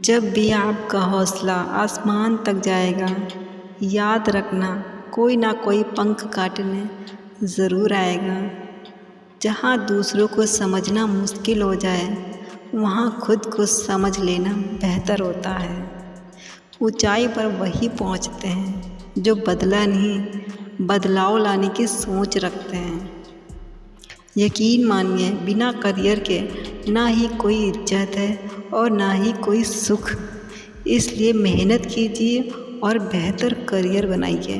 जब भी आपका हौसला आसमान तक जाएगा, याद रखना कोई ना कोई पंख काटने ज़रूर आएगा। जहाँ दूसरों को समझना मुश्किल हो जाए, वहाँ खुद को समझ लेना बेहतर होता है। ऊंचाई पर वही पहुँचते हैं जो बदला नहीं, बदलाव लाने की सोच रखते हैं। यकीन मानिए, बिना करियर के ना ही कोई इज्जत है और ना ही कोई सुख। इसलिए मेहनत कीजिए और बेहतर करियर बनाइए।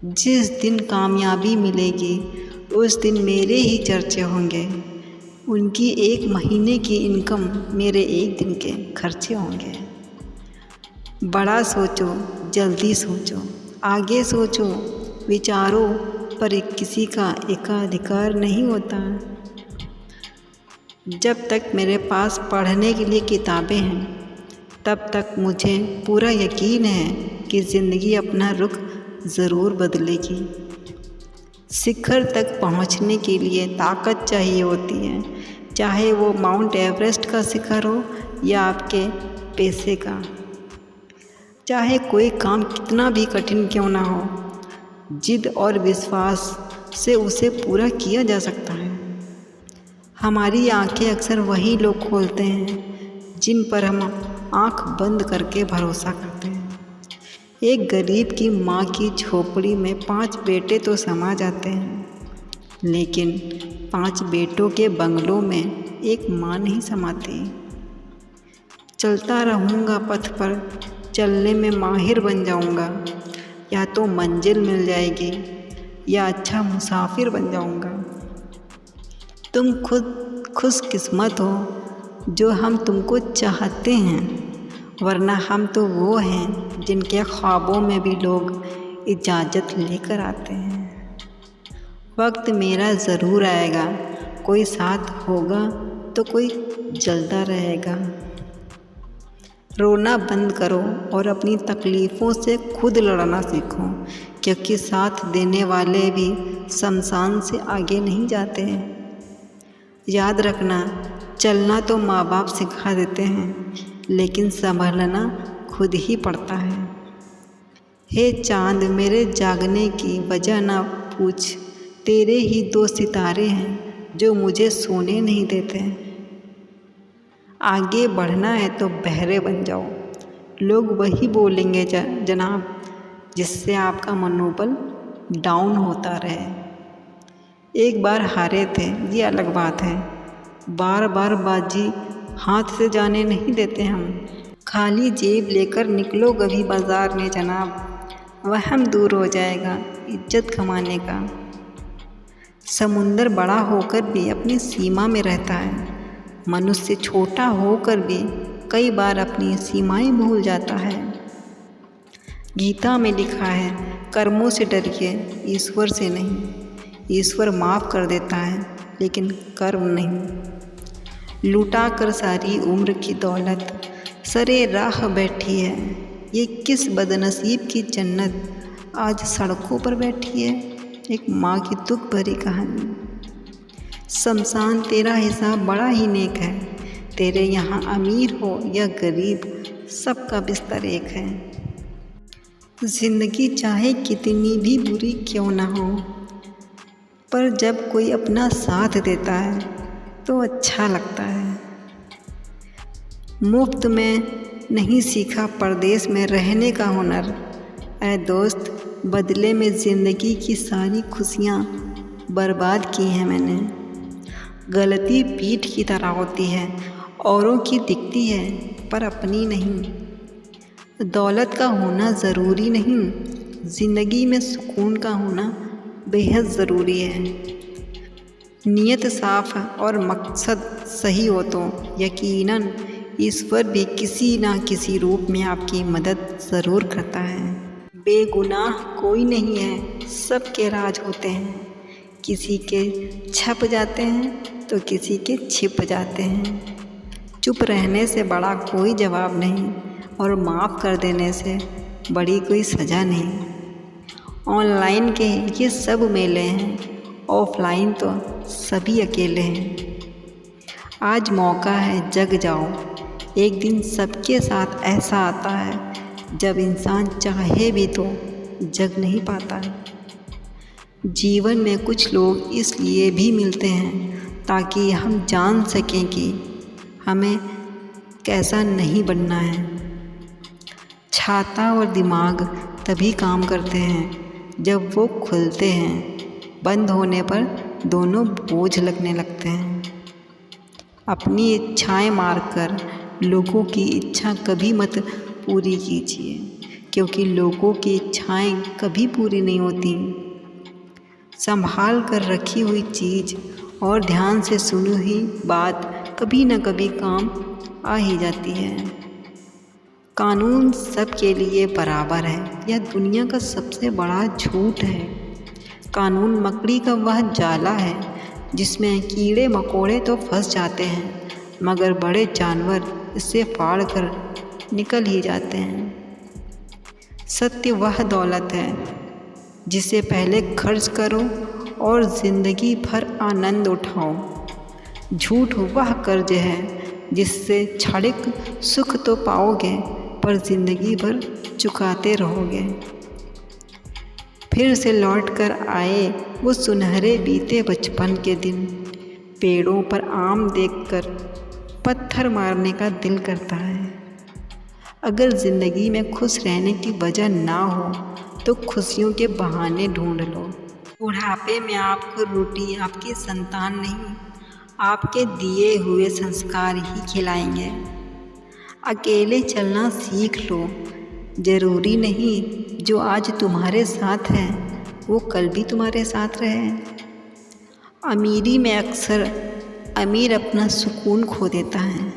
जिस दिन कामयाबी मिलेगी उस दिन मेरे ही चर्चे होंगे। उनकी एक महीने की इनकम मेरे एक दिन के खर्चे होंगे। बड़ा सोचो, जल्दी सोचो, आगे सोचो। विचारों पर किसी का एकाधिकार नहीं होता। जब तक मेरे पास पढ़ने के लिए किताबें हैं, तब तक मुझे पूरा यकीन है कि ज़िंदगी अपना रुख ज़रूर बदलेगी। शिखर तक पहुंचने के लिए ताकत चाहिए होती है, चाहे वो माउंट एवरेस्ट का शिखर हो या आपके पैसे का। चाहे कोई काम कितना भी कठिन क्यों ना हो, जिद और विश्वास से उसे पूरा किया जा सकता है। हमारी आंखें अक्सर वही लोग खोलते हैं जिन पर हम आंख बंद करके भरोसा करते हैं। एक गरीब की माँ की झोपड़ी में 5 बेटे तो समा जाते हैं, लेकिन 5 बेटों के बंगलों में एक माँ नहीं समाती। चलता रहूँगा पथ पर, चलने में माहिर बन जाऊँगा। या तो मंजिल मिल जाएगी या अच्छा मुसाफिर बन जाऊँगा। तुम खुद खुशकिस्मत हो जो हम तुमको चाहते हैं, वरना हम तो वो हैं जिनके ख्वाबों में भी लोग इजाज़त लेकर आते हैं। वक्त मेरा ज़रूर आएगा, कोई साथ होगा तो कोई जलता रहेगा। रोना बंद करो और अपनी तकलीफ़ों से खुद लड़ना सीखो, क्योंकि साथ देने वाले भी शमशान से आगे नहीं जाते हैं। याद रखना, चलना तो माँ बाप सिखा देते हैं, लेकिन संभलना खुद ही पड़ता है। हे चाँद, मेरे जागने की वजह ना पूछ, तेरे ही 2 सितारे हैं जो मुझे सोने नहीं देते। आगे बढ़ना है तो बहरे बन जाओ। लोग वही बोलेंगे जनाब जिससे आपका मनोबल डाउन होता रहे। एक बार हारे थे, ये अलग बात है। बार बार बाजी हाथ से जाने नहीं देते हम। खाली जेब लेकर निकलो कभी बाज़ार में जनाब, वहम दूर हो जाएगा इज्जत कमाने का। समुंदर बड़ा होकर भी अपनी सीमा में रहता है। मनुष्य छोटा होकर भी कई बार अपनी सीमाएं भूल जाता है। गीता में लिखा है, कर्मों से डरिए, ईश्वर से नहीं। ईश्वर माफ़ कर देता है, लेकिन कर्म नहीं। लुटा कर सारी उम्र की दौलत सरे राह बैठी है। ये किस बदनसीब की जन्नत आज सड़कों पर बैठी है। एक माँ की दुख भरी कहानी। शमशान तेरा हिसाब बड़ा ही नेक है। तेरे यहाँ अमीर हो या गरीब, सबका बिस्तर एक है। ज़िंदगी चाहे कितनी भी बुरी क्यों ना हो, पर जब कोई अपना साथ देता है तो अच्छा लगता है। मुफ्त में नहीं सीखा परदेश में रहने का हुनर। ऐ दोस्त, बदले में ज़िंदगी की सारी खुशियाँ बर्बाद की हैं मैंने। गलती पीठ की तरह होती है, औरों की दिखती है पर अपनी नहीं। दौलत का होना ज़रूरी नहीं, ज़िंदगी में सुकून का होना बेहद ज़रूरी है। नीयत साफ़ और मकसद सही हो तो यकीनन ईश्वर भी किसी ना किसी रूप में आपकी मदद ज़रूर करता है। बेगुनाह कोई नहीं है, सबके राज होते हैं। किसी के छप जाते हैं तो किसी के छिप जाते हैं। चुप रहने से बड़ा कोई जवाब नहीं, और माफ़ कर देने से बड़ी कोई सज़ा नहीं। ऑनलाइन के ये सब मेले हैं, ऑफलाइन तो सभी अकेले हैं। आज मौका है, जग जाओ, एक दिन सबके साथ ऐसा आता है जब इंसान चाहे भी तो जग नहीं पाता है। जीवन में कुछ लोग इसलिए भी मिलते हैं ताकि हम जान सकें कि हमें कैसा नहीं बनना है। छाता और दिमाग तभी काम करते हैं जब वो खुलते हैं, बंद होने पर दोनों बोझ लगने लगते हैं। अपनी इच्छाएं मारकर लोगों की इच्छा कभी मत पूरी कीजिए, क्योंकि लोगों की इच्छाएं कभी पूरी नहीं होती। संभाल कर रखी हुई चीज़ और ध्यान से सुनी हुई बात कभी न कभी काम आ ही जाती है। कानून सबके लिए बराबर है, यह दुनिया का सबसे बड़ा झूठ है। कानून मकड़ी का वह जाला है जिसमें कीड़े मकोड़े तो फंस जाते हैं, मगर बड़े जानवर इसे फाड़ कर निकल ही जाते हैं। सत्य वह दौलत है जिसे पहले खर्च करो और ज़िंदगी भर आनंद उठाओ। झूठ वह कर्ज है जिससे क्षणिक सुख तो पाओगे पर ज़िंदगी भर चुकाते रहोगे। फिर से लौट कर आए वो सुनहरे बीते बचपन के दिन। पेड़ों पर आम देखकर पत्थर मारने का दिल करता है। अगर ज़िंदगी में खुश रहने की वजह ना हो तो खुशियों के बहाने ढूंढ लो। बुढ़ापे में आपको रोटी आपके संतान नहीं, आपके दिए हुए संस्कार ही खिलाएंगे। अकेले चलना सीख लो। ज़रूरी नहीं जो आज तुम्हारे साथ है वो कल भी तुम्हारे साथ रहे। अमीरी में अक्सर अमीर अपना सुकून खो देता है।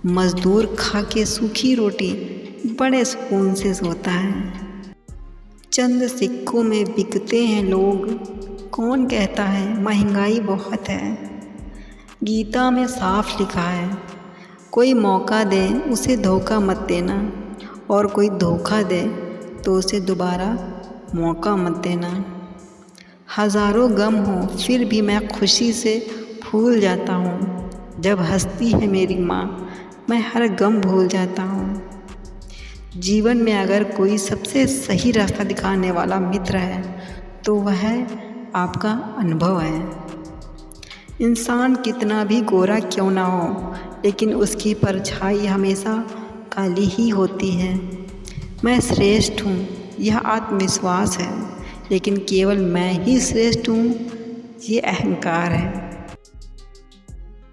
मज़दूर खा के सूखी रोटी बड़े सुकून से सोता है। चंद सिक्कों में बिकते हैं लोग, कौन कहता है महंगाई बहुत है। गीता में साफ लिखा है, कोई मौका दे उसे धोखा मत देना, और कोई धोखा दे तो उसे दोबारा मौका मत देना। हज़ारों गम हो फिर भी मैं खुशी से फूल जाता हूँ। जब हंसती है मेरी माँ मैं हर गम भूल जाता हूँ। जीवन में अगर कोई सबसे सही रास्ता दिखाने वाला मित्र है तो वह आपका अनुभव है। इंसान कितना भी गोरा क्यों ना हो, लेकिन उसकी परछाई हमेशा काली ही होती है। मैं श्रेष्ठ हूँ यह आत्मविश्वास है, लेकिन केवल मैं ही श्रेष्ठ हूँ ये अहंकार है।